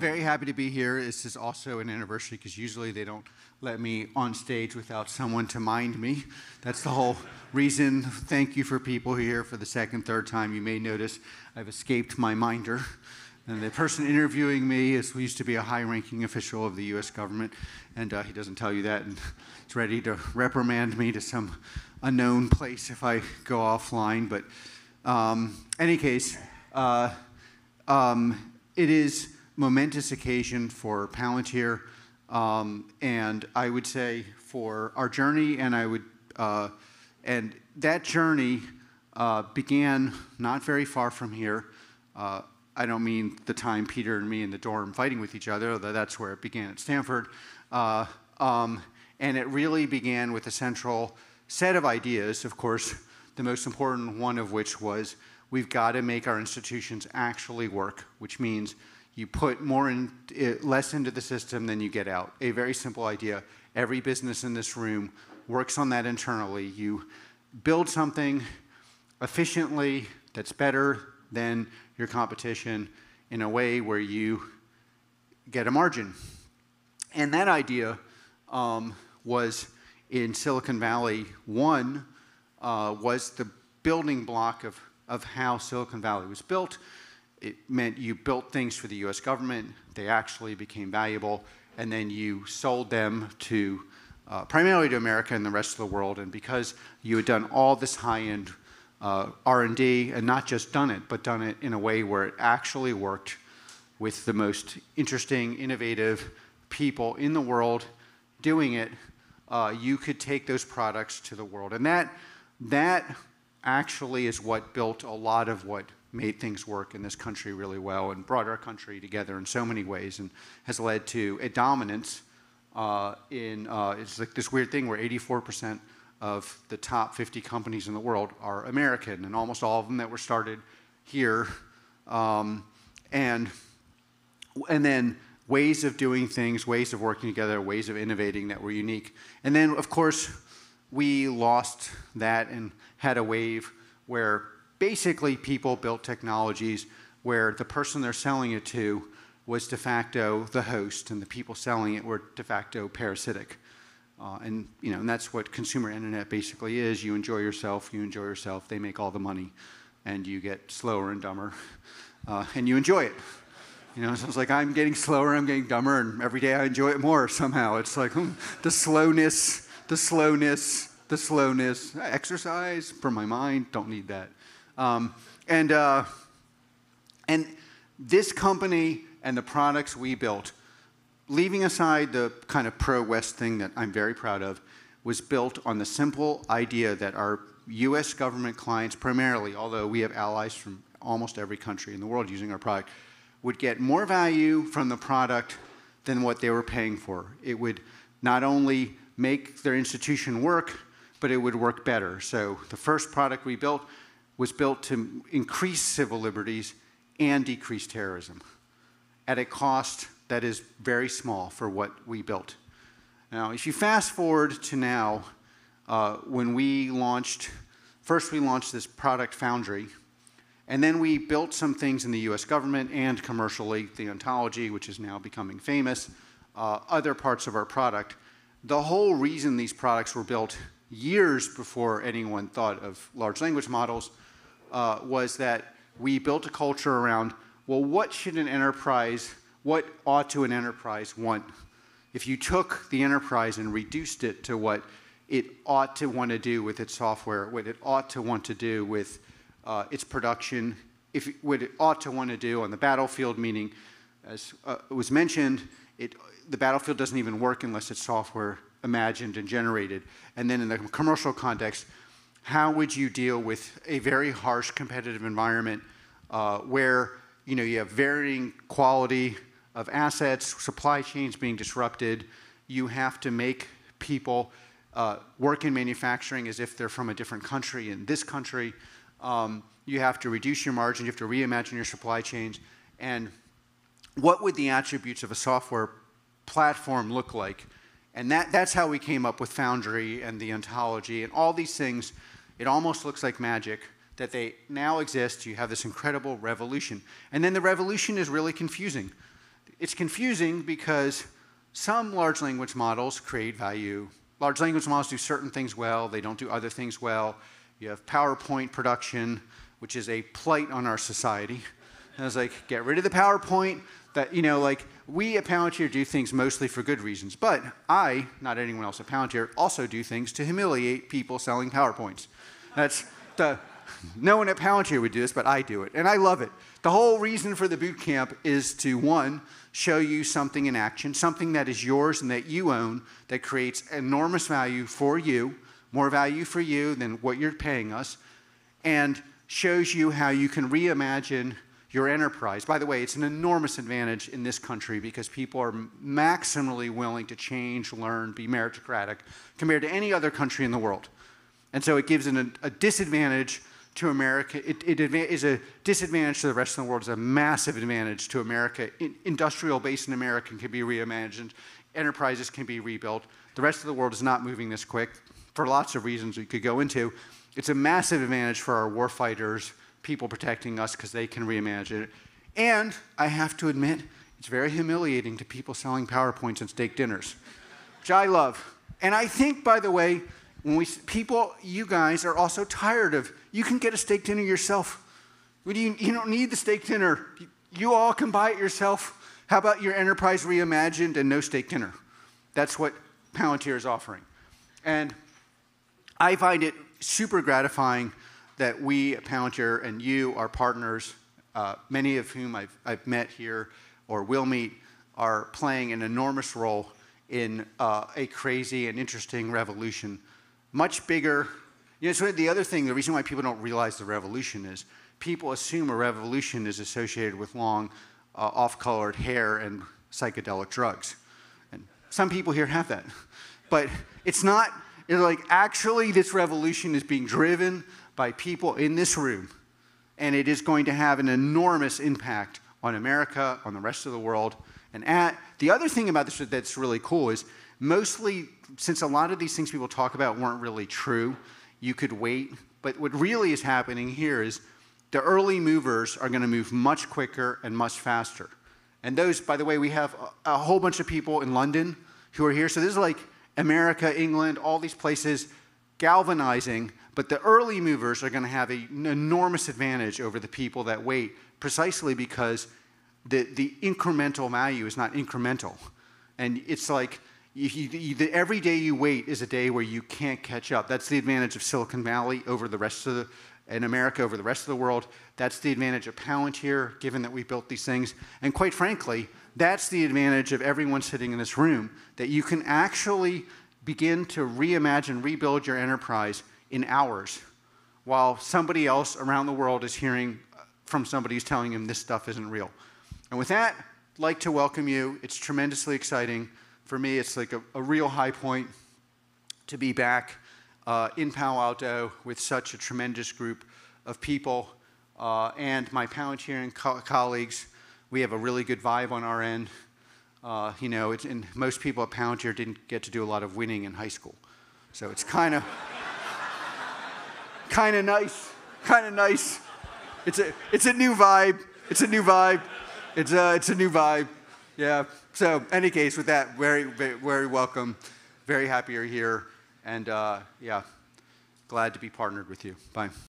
Very happy to be here. This is also an anniversary because usually they don't let me on stage without someone to mind me. That's the whole reason. Thank you for people here for the second, third time. You may notice I've escaped my minder. And the person interviewing me used to be a high-ranking official of the U.S. government, and he doesn't tell you that, and is ready to reprimand me to some unknown place if I go offline. But any case, it is momentous occasion for Palantir, and I would say for our journey, and that journey began not very far from here. I don't mean the time Peter and me in the dorm fighting with each other, although that's where it began at Stanford. And it really began with a central set of ideas, of course, the most important one of which was we've got to make our institutions actually work, which means you put less into the system than you get out. A very simple idea. Every business in this room works on that internally. You build something efficiently that's better than your competition in a way where you get a margin. And that idea was in Silicon Valley. One was the building block of how Silicon Valley was built. It meant you built things for the US government, they actually became valuable, and then you sold them to primarily to America and the rest of the world. And because you had done all this high-end R&D, and not just done it, but done it in a way where it actually worked with the most interesting, innovative people in the world doing it, you could take those products to the world. And that actually is what built a lot of what made things work in this country really well and brought our country together in so many ways and has led to a dominance it's like this weird thing where 84% of the top 50 companies in the world are American, and almost all of them that were started here. And then ways of doing things, ways of working together, ways of innovating that were unique. And then, of course, we lost that and had a wave where basically people built technologies where the person they're selling it to was de facto the host, and the people selling it were de facto parasitic. And that's what consumer internet basically is. You enjoy yourself, they make all the money, and you get slower and dumber, and you enjoy it. So it's like I'm getting slower, I'm getting dumber, and every day I enjoy it more somehow. It's like the slowness, exercise for my mind, don't need that. And this company and the products we built, leaving aside the kind of pro-West thing that I'm very proud of, was built on the simple idea that our US government clients primarily, although we have allies from almost every country in the world using our product, would get more value from the product than what they were paying for. It would not only make their institution work, but it would work better. So the first product we built was built to increase civil liberties and decrease terrorism at a cost that is very small for what we built. Now, if you fast forward to now, when we launched this product Foundry, and then we built some things in the US government and commercially, the ontology, which is now becoming famous, other parts of our product. The whole reason these products were built years before anyone thought of large language models was that we built a culture around, well, what ought an enterprise want? If you took the enterprise and reduced it to what it ought to want to do with its software, what it ought to want to do with its production, what it ought to want to do on the battlefield, meaning, as was mentioned, the battlefield doesn't even work unless it's software imagined and generated. And then in the commercial context, how would you deal with a very harsh competitive environment where you have varying quality of assets, supply chains being disrupted, you have to make people work in manufacturing as if they're from a different country in this country. You have to reduce your margin, you have to reimagine your supply chains. And what would the attributes of a software platform look like? And that's how we came up with Foundry and the ontology and all these things. It almost looks like magic that they now exist. You have this incredible revolution. And then the revolution is really confusing. it's confusing because some large language models create value. Large language models do certain things well, they don't do other things well. You have PowerPoint production, which is a blight on our society. And I was like, get rid of the PowerPoint. That, like, we at Palantir do things mostly for good reasons. But I, not anyone else at Palantir, also do things to humiliate people selling PowerPoints. No one at Palantir would do this, but I do it. And I love it. The whole reason for the boot camp is to, one, show you something in action, something that is yours and that you own, that creates enormous value for you, more value for you than what you're paying us, and shows you how you can reimagine your enterprise. By the way, it's an enormous advantage in this country because people are maximally willing to change, learn, be meritocratic compared to any other country in the world. And so it gives a disadvantage to America. It is a disadvantage to the rest of the world. It's a massive advantage to America. Industrial base in America can be reimagined. Enterprises can be rebuilt. The rest of the world is not moving this quick for lots of reasons we could go into. It's a massive advantage for our war fighters, people protecting us because they can reimagine it. And I have to admit, it's very humiliating to people selling PowerPoints and steak dinners, which I love. And I think, by the way, you guys are also tired of, you can get a steak dinner yourself. You don't need the steak dinner. You all can buy it yourself. How about your enterprise reimagined and no steak dinner? That's what Palantir is offering. And I find it super gratifying that we at Palantir and you, our partners, many of whom I've met here or will meet, are playing an enormous role in a crazy and interesting revolution. Much bigger. So the other thing, the reason why people don't realize the revolution is people assume a revolution is associated with long, off-colored hair and psychedelic drugs. And some people here have that. But it's not. It's like, actually, this revolution is being driven by people in this room, and it is going to have an enormous impact on America, on the rest of the world. And the other thing about this that's really cool is mostly, since a lot of these things people talk about weren't really true, you could wait. But what really is happening here is the early movers are going to move much quicker and much faster. And those, by the way, we have a whole bunch of people in London who are here. So this is like America, England, all these places galvanizing. But the early movers are going to have an enormous advantage over the people that wait, precisely because the incremental value is not incremental. And it's like every day you wait is a day where you can't catch up. That's the advantage of Silicon Valley over the rest of and America over the rest of the world. That's the advantage of Palantir, given that we built these things. And quite frankly, that's the advantage of everyone sitting in this room, that you can actually begin to reimagine, rebuild your enterprise in hours, while somebody else around the world is hearing from somebody who's telling him this stuff isn't real. And with that, I'd like to welcome you. It's tremendously exciting. For me, it's like a real high point to be back in Palo Alto with such a tremendous group of people and my Palantir colleagues. We have a really good vibe on our end. And most people at Palantir didn't get to do a lot of winning in high school. So it's kind of nice. It's a new vibe. It's a new vibe. Yeah. So, in any case, with that, very, very, very welcome. Very happy you're here, and yeah, glad to be partnered with you. Bye.